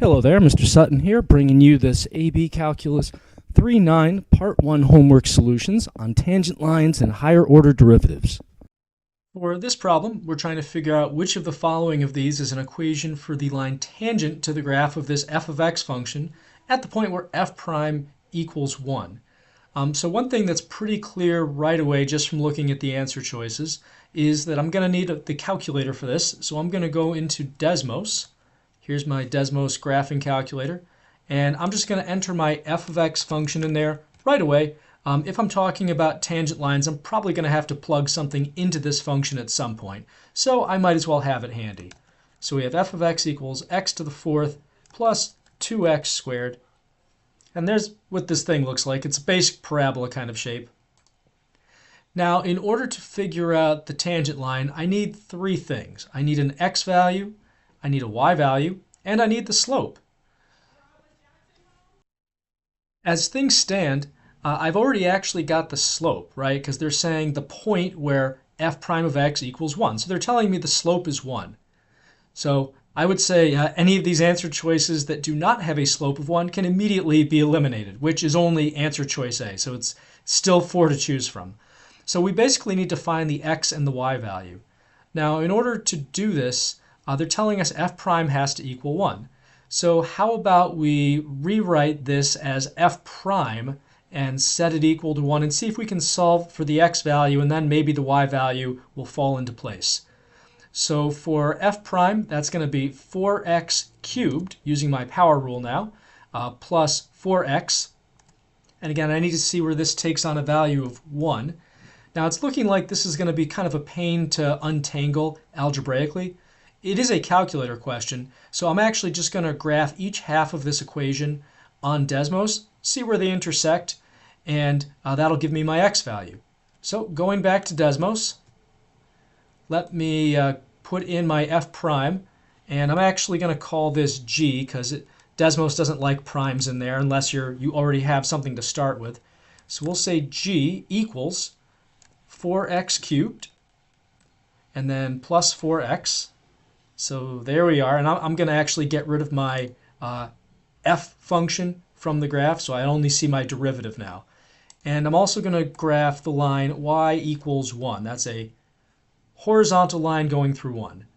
Hello there, Mr. Sutton here, bringing you this AB Calculus 3-9 Part 1 homework solutions on tangent lines and higher order derivatives. For this problem, we're trying to figure out which of the following of these is an equation for the line tangent to the graph of this f of x function at the point where f prime equals 1. So one thing that's pretty clear right away just from looking at the answer choices is that I'm going to need the calculator for this. So I'm going to go into Desmos. Here's my Desmos graphing calculator, and I'm just going to enter my f of x function in there right away. If I'm talking about tangent lines, I'm probably going to have to plug something into this function at some point, so I might as well have it handy. So we have f of x equals x to the fourth plus 2x squared, and there's what this thing looks like. It's a basic parabola kind of shape. Now, in order to figure out the tangent line, I need three things. I need an x value, I need a y value, and I need the slope. As things stand, I've already actually got the slope, right? Because they're saying the point where f prime of x equals 1. So they're telling me the slope is 1. So I would say any of these answer choices that do not have a slope of 1 can immediately be eliminated, which is only answer choice A. So it's still 4 to choose from. So we basically need to find the x and the y value. Now, in order to do this, they're telling us f prime has to equal 1. So how about we rewrite this as f prime and set it equal to 1 and see if we can solve for the x value, and then maybe the y value will fall into place. So for f prime, that's going to be 4x cubed, using my power rule now, plus 4x. And again, I need to see where this takes on a value of 1. Now it's looking like this is going to be kind of a pain to untangle algebraically. It is a calculator question, so I'm actually just going to graph each half of this equation on Desmos, see where they intersect, and that'll give me my x value. So going back to Desmos, let me put in my f prime, and I'm actually going to call this g because Desmos doesn't like primes in there unless you already have something to start with. So we'll say g equals 4x cubed and then plus 4x. So there we are, and I'm going to actually get rid of my f function from the graph, so I only see my derivative now. And I'm also going to graph the line y equals 1. That's a horizontal line going through 1.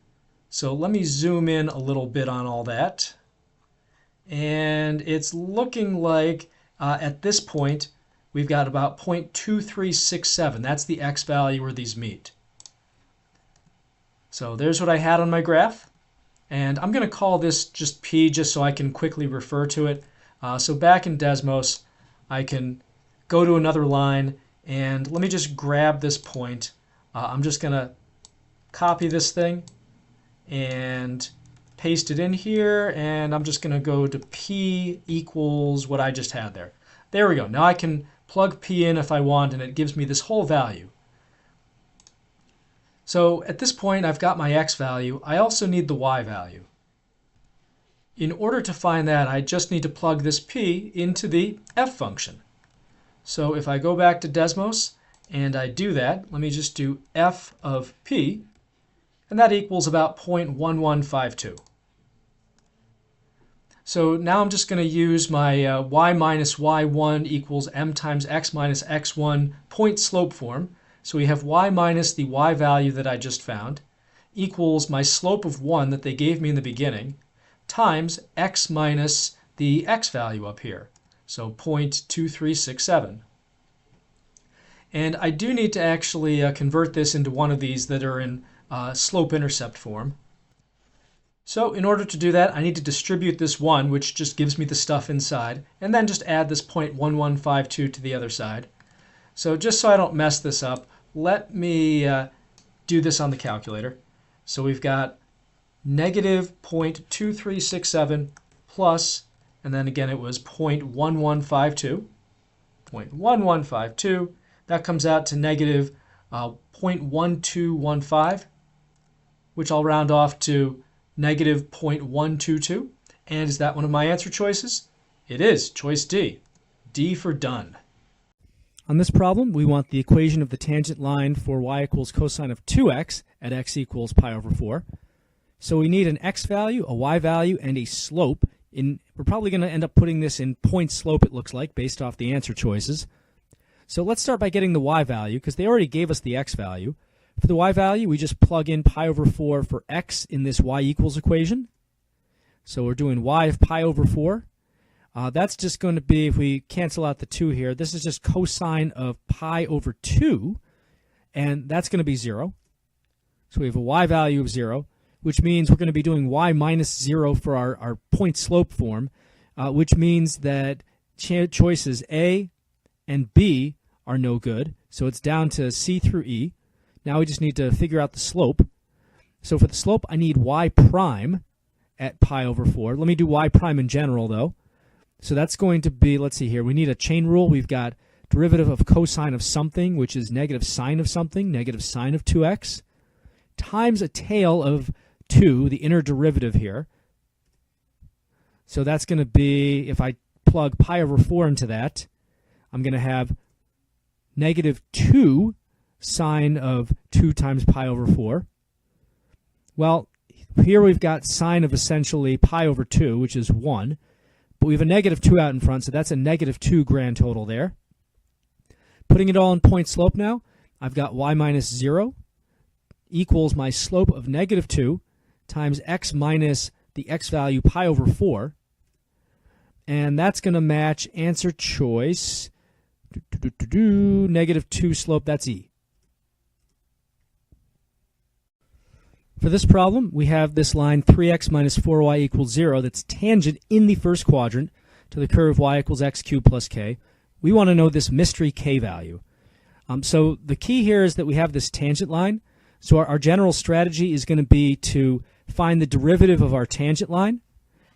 So let me zoom in a little bit on all that. And it's looking like at this point we've got about 0.2367. That's the x value where these meet. So there's what I had on my graph, and I'm going to call this just P just so I can quickly refer to it. So back in Desmos, I can go to another line, and let me just grab this point. I'm just going to copy this thing and paste it in here, and I'm just going to go to P equals what I just had there. There we go. Now I can plug P in if I want, and it gives me this whole value. So at this point, I've got my x value. I also need the y value. In order to find that, I just need to plug this p into the f function. So if I go back to Desmos and I do that, let me just do f of p, and that equals about 0.1152. So now I'm just going to use my y minus y1 equals m times x minus x1 point slope form. So we have y minus the y value that I just found equals my slope of 1 that they gave me in the beginning times x minus the x value up here, so 0.2367. And I do need to actually convert this into one of these that are in slope-intercept form. So in order to do that, I need to distribute this 1, which just gives me the stuff inside, and then just add this 0.1152 to the other side. So just so I don't mess this up, let me do this on the calculator. So we've got negative 0.2367 plus, and then again it was 0.1152. 0.1152. That comes out to negative 0.1215, which I'll round off to negative 0.122. And is that one of my answer choices? It is. Choice D. D for done. On this problem, we want the equation of the tangent line for y equals cosine of 2x at x equals pi over 4. So we need an x value, a y value, and a slope We're probably going to end up putting this in point slope, it looks like, based off the answer choices. So let's start by getting the y value, because they already gave us the x value. For the y value, we just plug in pi over 4 for x in this y equals equation. So we're doing y of pi over 4. That's just going to be, if we cancel out the 2 here, this is just cosine of pi over 2, and that's going to be 0. So we have a y value of 0, which means we're going to be doing y minus 0 for our point slope form, which means that choices A and B are no good. So it's down to C through E. Now we just need to figure out the slope. So for the slope, I need y prime at pi over 4. Let me do y prime in general, though. So that's going to be, let's see here, we need a chain rule. We've got derivative of cosine of something, which is negative sine of something, negative sine of 2x, times a tail of 2, the inner derivative here. So that's going to be, if I plug pi over 4 into that, I'm going to have negative 2 sine of 2 times pi over 4. Well, here we've got sine of essentially pi over 2, which is 1. But we have a negative 2 out in front, so that's a negative 2 grand total there. Putting it all in point slope now, I've got y minus 0 equals my slope of negative 2 times x minus the x value pi over 4. And that's going to match answer choice, negative 2 slope, that's E. For this problem, we have this line 3x minus 4y equals 0 that's tangent in the first quadrant to the curve y equals x cubed plus k. We want to know this mystery k value. So the key here is that we have this tangent line. So our general strategy is going to be to find the derivative of our tangent line,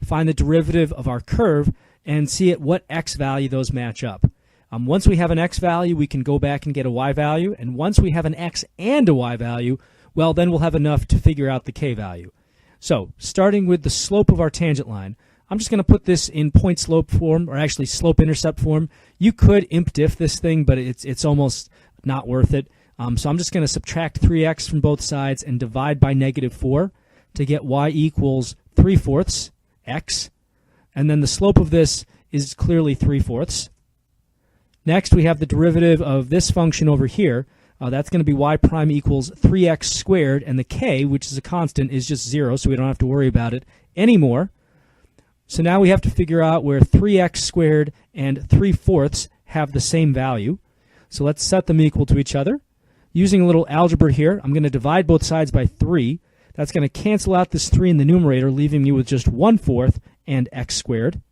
find the derivative of our curve, and see at what x value those match up. Once we have an x value, we can go back and get a y value. And once we have an x and a y value, well, then we'll have enough to figure out the k value. So, starting with the slope of our tangent line, I'm just going to put this in point slope form, or actually slope-intercept form. You could imp-diff this thing, but it's almost not worth it. So I'm just going to subtract 3x from both sides and divide by negative 4 to get y equals 3/4 x. And then the slope of this is clearly 3/4. Next, we have the derivative of this function over here. That's going to be y prime equals 3x squared, and the k, which is a constant, is just 0, so we don't have to worry about it anymore. So now we have to figure out where 3x squared and 3/4 have the same value. So let's set them equal to each other. Using a little algebra here, I'm going to divide both sides by 3. That's going to cancel out this 3 in the numerator, leaving me with just 1/4 and x squared.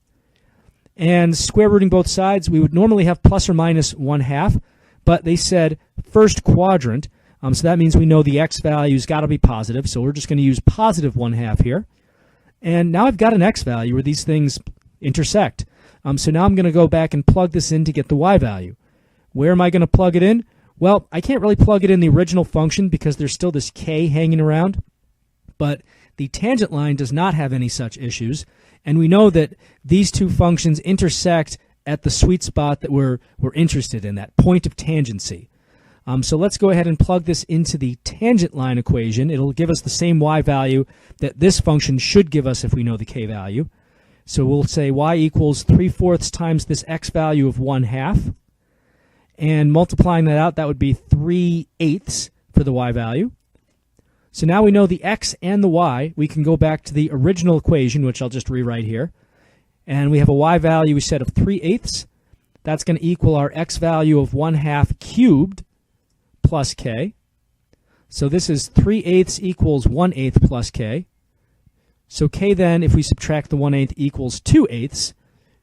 And square rooting both sides, we would normally have plus or minus 1/2, but they said first quadrant, so that means we know the x value's got to be positive, so we're just going to use positive 1/2 here. And now I've got an x value where these things intersect. So now I'm going to go back and plug this in to get the y value. Where am I going to plug it in? Well, I can't really plug it in the original function because there's still this k hanging around, but the tangent line does not have any such issues, and we know that these two functions intersect at the sweet spot that we're interested in, that point of tangency. So let's go ahead and plug this into the tangent line equation. It'll give us the same y value that this function should give us if we know the k value. So we'll say y equals 3/4 times this x value of 1/2. And multiplying that out, that would be 3/8 for the y value. So now we know the x and the y. We can go back to the original equation, which I'll just rewrite here. And we have a y value we said of 3/8. That's going to equal our x value of 1/2 cubed plus k. So this is 3/8 equals 1/8 plus k. So k then, if we subtract the 1/8, equals 2/8,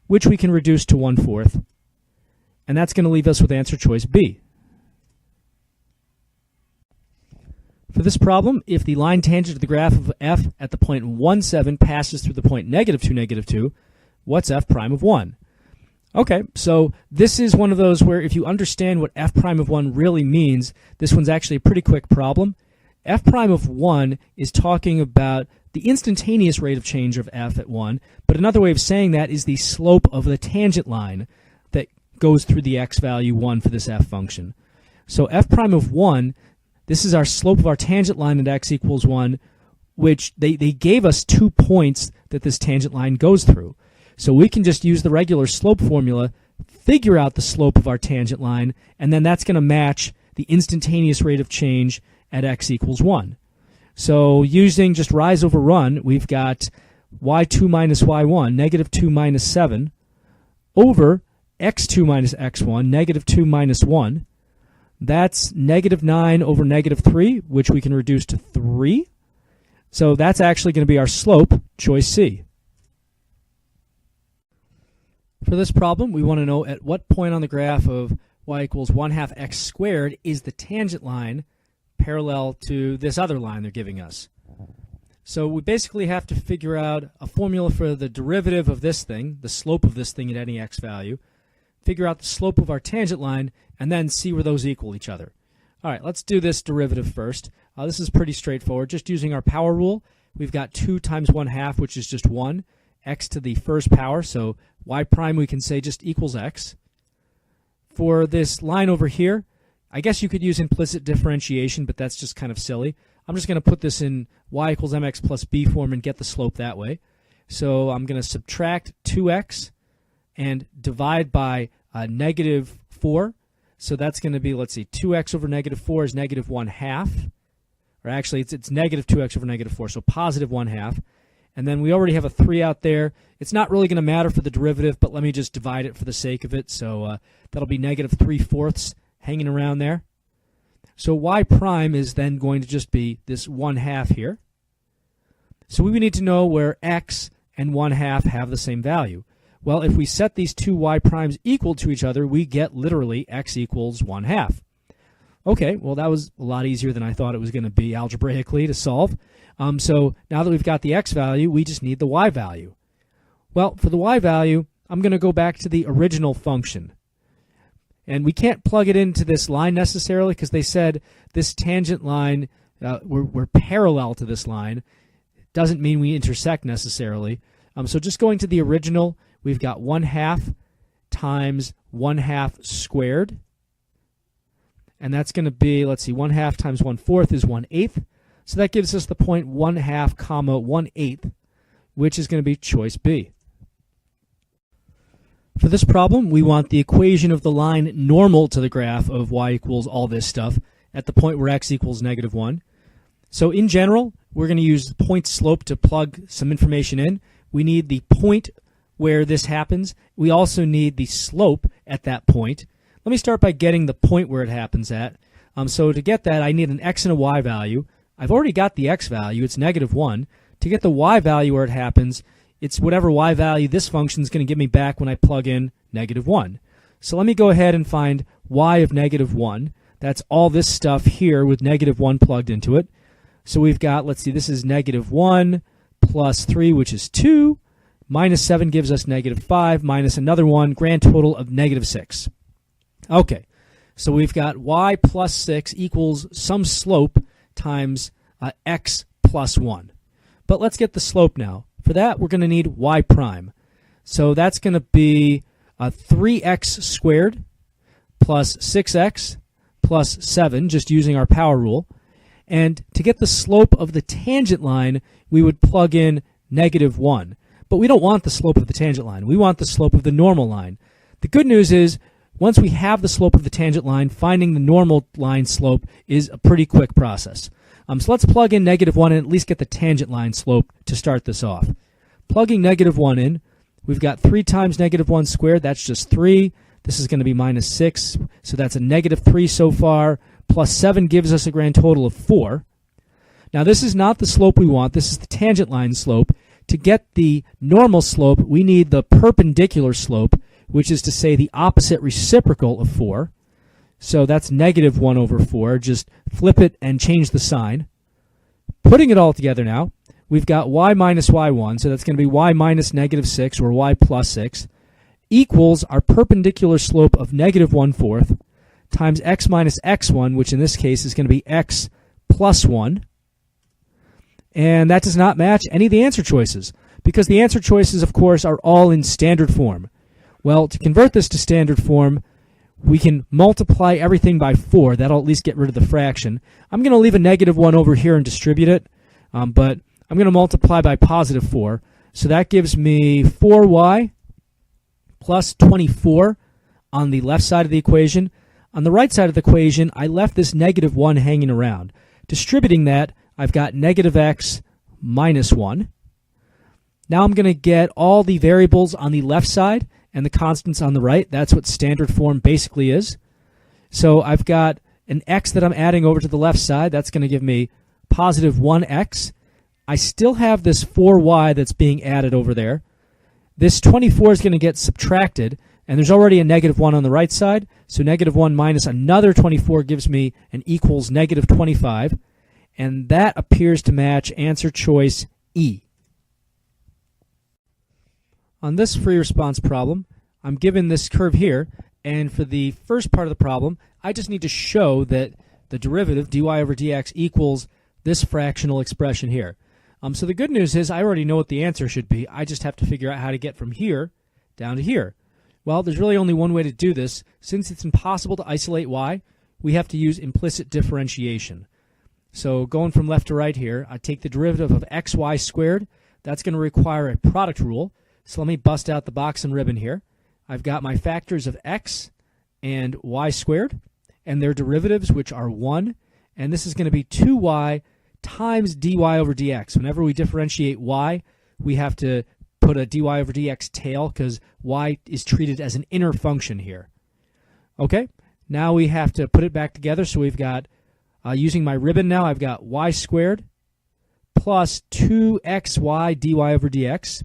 which we can reduce to 1/4. And that's going to leave us with answer choice B. For this problem, if the line tangent to the graph of f at the point 1, 7 passes through the point -2, -2, what's f prime of 1? Okay, so this is one of those where if you understand what f prime of 1 really means, this one's actually a pretty quick problem. F prime of 1 is talking about the instantaneous rate of change of f at 1, but another way of saying that is the slope of the tangent line that goes through the x value 1 for this f function. So f prime of 1, this is our slope of our tangent line at x equals 1. which they gave us 2 points that this tangent line goes through. So we can just use the regular slope formula, figure out the slope of our tangent line, and then that's going to match the instantaneous rate of change at x equals 1. So using just rise over run, we've got y2 minus y1, negative 2 minus 7, over x2 minus x1, negative 2 minus 1. That's negative 9 over negative 3, which we can reduce to 3. So that's actually going to be our slope, choice C. For this problem, we want to know at what point on the graph of y equals 1/2 x squared is the tangent line parallel to this other line they're giving us. So we basically have to figure out a formula for the derivative of this thing, the slope of this thing at any x value, figure out the slope of our tangent line, and then see where those equal each other. All right, let's do this derivative first. This is pretty straightforward. Just using our power rule, we've got 2 times 1/2, which is just 1, x to the first power, so y prime we can say just equals x. For this line over here, I guess you could use implicit differentiation, but that's just kind of silly. I'm just going to put this in y equals mx plus b form and get the slope that way. So I'm going to subtract 2x and divide by negative 4. So that's going to be, let's see, 2x over negative 4 is negative 1/2. Or actually, it's negative 2x over negative 4, so positive 1/2. And then we already have a 3 out there. It's not really going to matter for the derivative, but let me just divide it for the sake of it. So that'll be negative 3/4 hanging around there. So y prime is then going to just be this 1/2 here. So we need to know where x and 1/2 have the same value. Well, if we set these two y primes equal to each other, we get literally x equals 1/2. Okay, well that was a lot easier than I thought it was going to be algebraically to solve. So now that we've got the x value, we just need the y value. Well, for the y value, I'm going to go back to the original function. And we can't plug it into this line necessarily because they said this tangent line, we're parallel to this line. Doesn't mean we intersect necessarily. So just going to the original, we've got 1/2 times 1/2 squared. And that's going to be, let's see, 1/2 times 1/4 is 1/8. So that gives us the point 1/2 comma 1/8, which is going to be choice B. For this problem, we want the equation of the line normal to the graph of y equals all this stuff at the point where x equals negative 1. So in general, we're going to use the point slope to plug some information in. We need the point where this happens. We also need the slope at that point. Let me start by getting the point where it happens at. So to get that, I need an x and a y value. I've already got the x value. It's negative 1. To get the y value where it happens, it's whatever y value this function is going to give me back when I plug in negative 1. So let me go ahead and find y of negative 1. That's all this stuff here with negative 1 plugged into it. So we've got, let's see, this is negative 1 plus 3, which is 2. Minus 7 gives us negative 5, minus another 1, grand total of negative 6. Okay, so we've got y plus 6 equals some slope times x plus 1. But let's get the slope now. For that, we're going to need y prime. So that's going to be 3x squared plus 6x plus 7, just using our power rule. And to get the slope of the tangent line, we would plug in negative 1. But we don't want the slope of the tangent line. We want the slope of the normal line. The good news is, once we have the slope of the tangent line, finding the normal line slope is a pretty quick process. So let's plug in negative 1 and at least get the tangent line slope to start this off. Plugging negative 1 in, we've got 3 times negative 1 squared. That's just 3. This is going to be minus 6. So that's a negative 3 so far. Plus 7 gives us a grand total of 4. Now this is not the slope we want. This is the tangent line slope. To get the normal slope, we need the perpendicular slope, which is to say the opposite reciprocal of 4. So that's negative 1 over 4. Just flip it and change the sign. Putting it all together now, we've got y minus y1, so that's going to be y minus negative 6 or y plus 6, equals our perpendicular slope of negative 1/4 times x minus x1, which in this case is going to be x plus 1. And that does not match any of the answer choices, because the answer choices, of course, are all in standard form. Well, to convert this to standard form, we can multiply everything by 4. That'll at least get rid of the fraction. I'm going to leave a negative 1 over here and distribute it. but I'm going to multiply by positive 4. So that gives me 4y plus 24 on the left side of the equation. On the right side of the equation, I left this negative 1 hanging around. Distributing that, I've got negative x minus 1. Now I'm going to get all the variables on the left side and the constants on the right. That's what standard form basically is. So I've got an x that I'm adding over to the left side. That's going to give me positive 1x. I still have this 4y that's being added over there. This 24 is going to get subtracted, and there's already a negative 1 on the right side, so negative 1 minus another 24 gives me an equals negative 25, and that appears to match answer choice E. On this free response problem, I'm given this curve here, and for the first part of the problem, I just need to show that the derivative, dy over dx, equals this fractional expression here. So the good news is I already know what the answer should be. I just have to figure out how to get from here down to here. Well, there's really only one way to do this. Since it's impossible to isolate y, we have to use implicit differentiation. So going from left to right here, I take the derivative of xy squared. That's going to require a product rule. So let me bust out the box and ribbon here. I've got my factors of x and y squared, and their derivatives, which are 1. And this is going to be 2y times dy over dx. Whenever we differentiate y, we have to put a dy over dx tail because y is treated as an inner function here. Okay, now we have to put it back together. So we've got, using my ribbon now, I've got y squared plus 2xy dy over dx.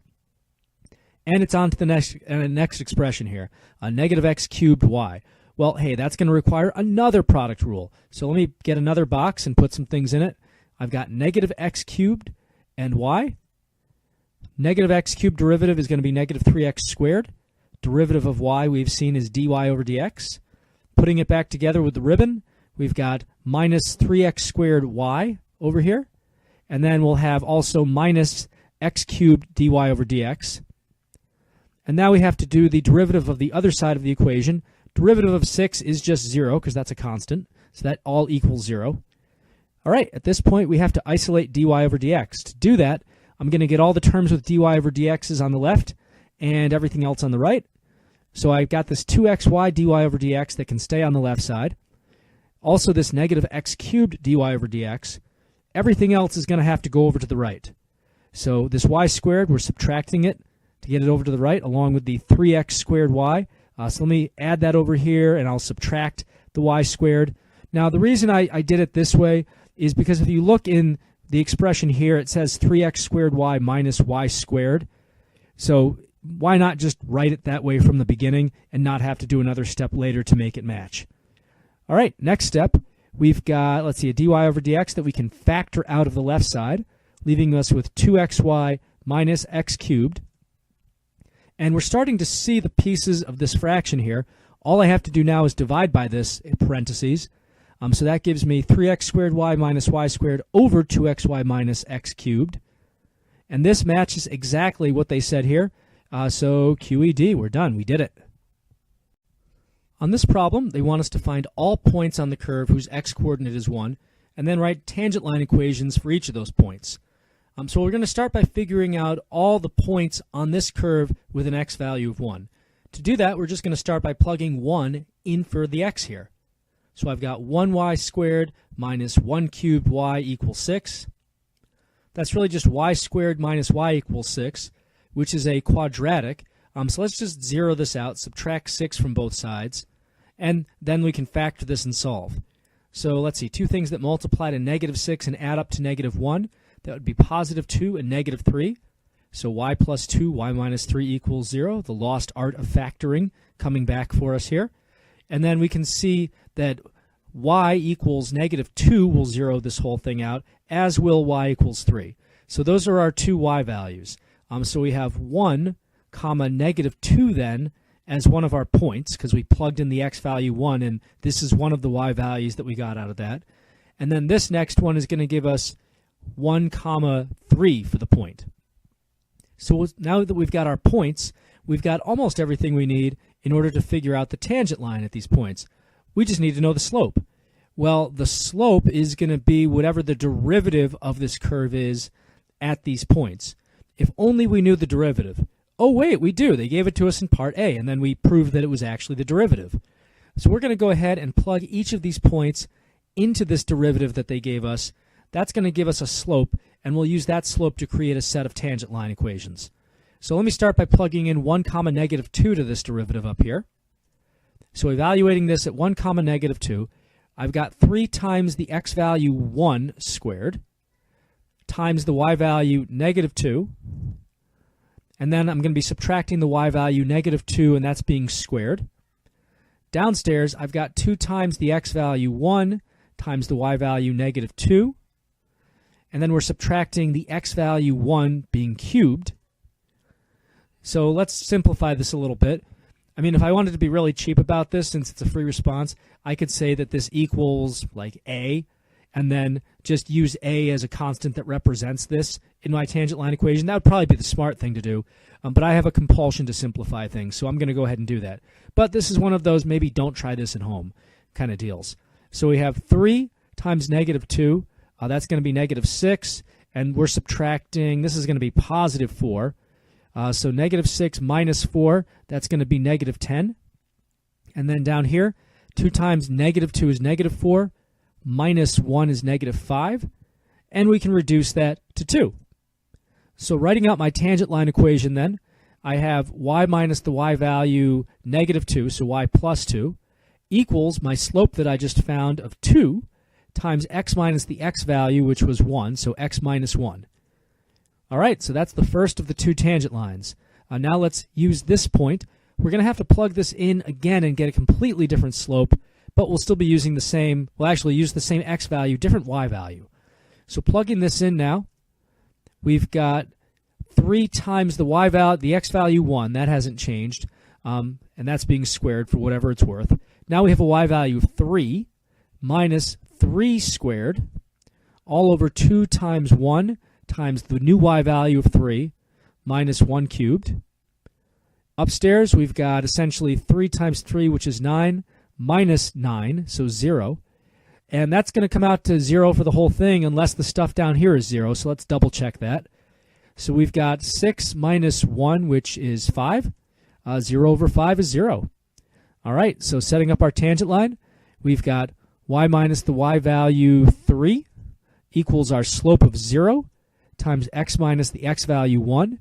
And it's on to the next expression here, a negative x cubed y. Well, hey, that's going to require another product rule. So let me get another box and put some things in it. I've got negative x cubed and y. Negative x cubed derivative is going to be negative 3x squared. Derivative of y we've seen is dy over dx. Putting it back together with the ribbon, we've got minus 3x squared y over here. And then we'll have also minus x cubed dy over dx. And now we have to do the derivative of the other side of the equation. Derivative of 6 is just 0 because that's a constant. So that all equals 0. All right, at this point we have to isolate dy over dx. To do that, I'm going to get all the terms with dy over dx's on the left and everything else on the right. So I've got this 2xy dy over dx that can stay on the left side. Also this negative x cubed dy over dx. Everything else is going to have to go over to the right. So this y squared, we're subtracting it to get it over to the right, along with the 3x squared y. So let me add that over here, and I'll subtract the y squared. Now, the reason I did it this way is because if you look in the expression here, it says 3x squared y minus y squared. So why not just write it that way from the beginning and not have to do another step later to make it match? All right, next step, we've got, let's see, a dy over dx that we can factor out of the left side, leaving us with 2xy minus x cubed. And we're starting to see the pieces of this fraction here. All I have to do now is divide by this in parentheses. So that gives me 3x squared y minus y squared over 2xy minus x cubed. And this matches exactly what they said here. So QED, we're done. We did it. On this problem, they want us to find all points on the curve whose x-coordinate is 1, and then write tangent line equations for each of those points. So we're going to start by figuring out all the points on this curve with an x value of 1. To do that, we're just going to start by plugging 1 in for the x here. So I've got 1y squared minus 1 cubed y equals 6. That's really just y squared minus y equals 6, which is a quadratic. So let's just zero this out, subtract 6 from both sides, and then we can factor this and solve. So let's see, two things that multiply to negative 6 and add up to negative 1. That would be positive 2 and negative 3. So y plus 2, y minus 3 equals 0. The lost art of factoring coming back for us here. And then we can see that y equals negative 2 will zero this whole thing out, as will y equals 3. So those are our two y values. So we have 1 comma negative 2 then as one of our points, because we plugged in the x value 1, and this is one of the y values that we got out of that. And then this next one is going to give us 1 comma 3 for the point. So now that we've got our points, we've got almost everything we need in order to figure out the tangent line at these points. We just need to know the slope. Well, the slope is going to be whatever the derivative of this curve is at these points. If only we knew the derivative. Oh, wait, we do. They gave it to us in part A, and then we proved that it was actually the derivative. So we're going to go ahead and plug each of these points into this derivative that they gave us. That's going to give us a slope, and we'll use that slope to create a set of tangent line equations. So let me start by plugging in 1 comma negative 2 to this derivative up here. So evaluating this at 1 comma negative 2, I've got 3 times the x value 1 squared times the y value negative 2, and then I'm going to be subtracting the y value negative 2, and that's being squared. Downstairs, I've got 2 times the x value 1 times the y value negative 2, and then we're subtracting the x value 1 being cubed. So let's simplify this a little bit. I mean, if I wanted to be really cheap about this, since it's a free response, I could say that this equals like a, and then just use a as a constant that represents this in my tangent line equation. That would probably be the smart thing to do, but I have a compulsion to simplify things, so I'm going to go ahead and do that. But this is one of those maybe don't try this at home kind of deals. So we have 3 times negative 2, that's going to be negative 6, and we're subtracting, this is going to be positive 4. So negative 6 minus 4, that's going to be negative 10. And then down here, 2 times negative 2 is negative 4, minus 1 is negative 5, and we can reduce that to 2. So writing out my tangent line equation then, I have y minus the y value negative 2, so y plus 2, equals my slope that I just found of 2 times x minus the x value, which was 1, so x minus 1. All right, so that's the first of the 2 tangent lines. Now let's use this point. We're going to have to plug this in again and get a completely different slope, but we'll still be using the same, we'll actually use the same x value, different y value. So plugging this in now, we've got 3 times the y value, the x value 1, that hasn't changed, and that's being squared for whatever it's worth. Now we have a y value of 3 minus 3 squared, all over 2 times 1 times the new y value of 3 minus 1 cubed. Upstairs, we've got essentially 3 times 3, which is 9, minus 9, so 0. And that's going to come out to 0 for the whole thing unless the stuff down here is 0, so let's double check that. So we've got 6 minus 1, which is 5. 0 over 5 is 0. All right, so setting up our tangent line, we've got y minus the y value 3 equals our slope of 0 times x minus the x value 1.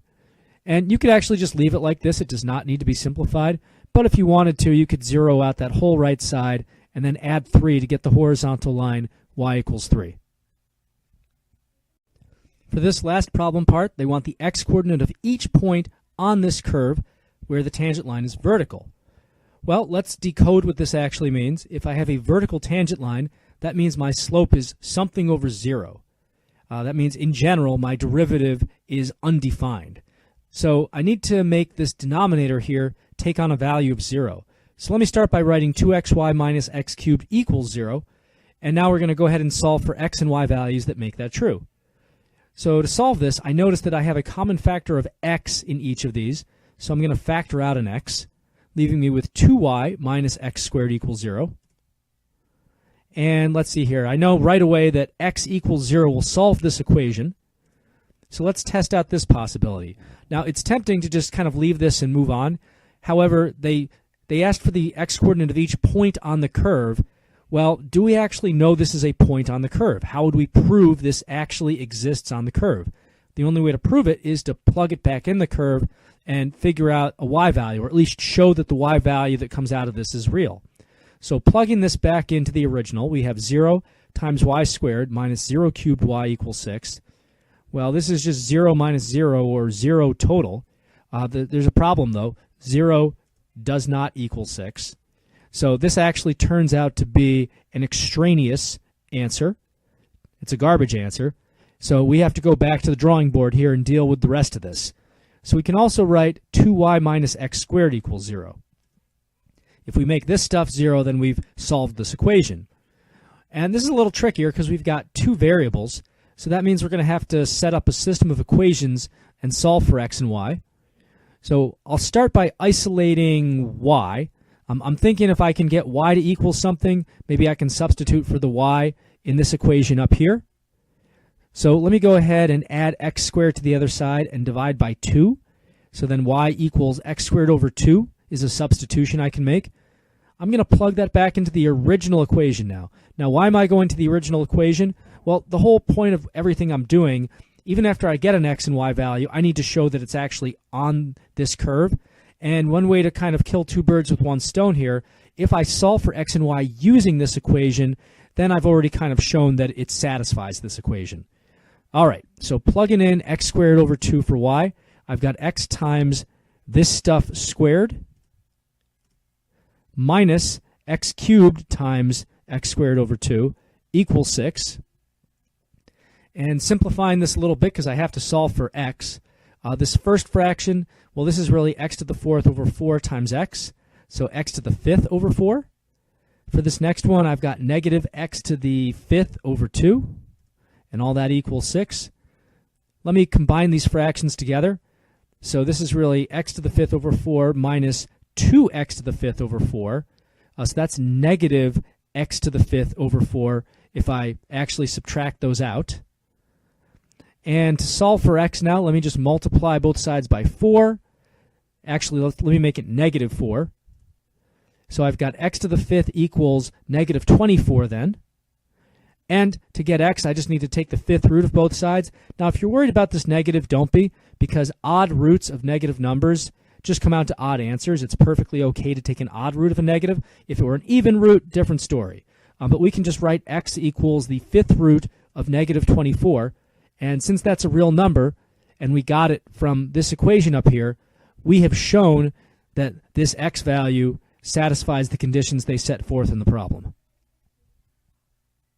And you could actually just leave it like this. It does not need to be simplified. But if you wanted to, you could zero out that whole right side and then add 3 to get the horizontal line y equals 3. For this last problem part, they want the x-coordinate of each point on this curve where the tangent line is vertical. Well, let's decode what this actually means. If I have a vertical tangent line, that means my slope is something over 0. That means, in general, my derivative is undefined. So I need to make this denominator here take on a value of 0. So let me start by writing 2xy minus x cubed equals 0. And now we're going to go ahead and solve for x and y values that make that true. So to solve this, I notice that I have a common factor of x in each of these. So I'm going to factor out an x, leaving me with 2y minus x squared equals 0. And let's see here. I know right away that x equals 0 will solve this equation. So let's test out this possibility. Now, it's tempting to just kind of leave this and move on. However, they asked for the x-coordinate of each point on the curve. Well, do we actually know this is a point on the curve? How would we prove this actually exists on the curve? The only way to prove it is to plug it back in the curve and figure out a y value, or at least show that the y value that comes out of this is real. So plugging this back into the original, we have 0 times y squared minus 0 cubed y equals 6. Well, this is just 0 minus 0, or 0 total. There's a problem, though. 0 does not equal 6. So this actually turns out to be an extraneous answer. It's a garbage answer. So we have to go back to the drawing board here and deal with the rest of this. So we can also write 2y minus x squared equals 0. If we make this stuff 0, then we've solved this equation. And this is a little trickier because we've got 2 variables. So that means we're going to have to set up a system of equations and solve for x and y. So I'll start by isolating y. I'm thinking if I can get y to equal something, maybe I can substitute for the y in this equation up here. So let me go ahead and add x squared to the other side and divide by 2. So then y equals x squared over 2 is a substitution I can make. I'm going to plug that back into the original equation now. Now, why am I going to the original equation? Well, the whole point of everything I'm doing, even after I get an x and y value, I need to show that it's actually on this curve. And one way to kind of kill two birds with one stone here, if I solve for x and y using this equation, then I've already kind of shown that it satisfies this equation. All right, so plugging in x squared over 2 for y, I've got x times this stuff squared minus x cubed times x squared over 2 equals 6. And simplifying this a little bit because I have to solve for x, this first fraction, well, this is really x to the 4th over 4 times x, so x to the 5th over 4. For this next one, I've got negative x to the 5th over 2, and all that equals 6. Let me combine these fractions together. So this is really x to the 5th over 4 minus 2x to the 5th over 4. So that's negative x to the 5th over 4 if I actually subtract those out. And to solve for x now, let me just multiply both sides by 4. Actually, let me make it negative 4. So I've got x to the 5th equals negative 24 then. And to get x, I just need to take the 5th root of both sides. Now, if you're worried about this negative, don't be, because odd roots of negative numbers just come out to odd answers. It's perfectly okay to take an odd root of a negative. If it were an even root, different story. But we can just write x equals the 5th root of negative 24. And since that's a real number, and we got it from this equation up here, we have shown that this x value satisfies the conditions they set forth in the problem.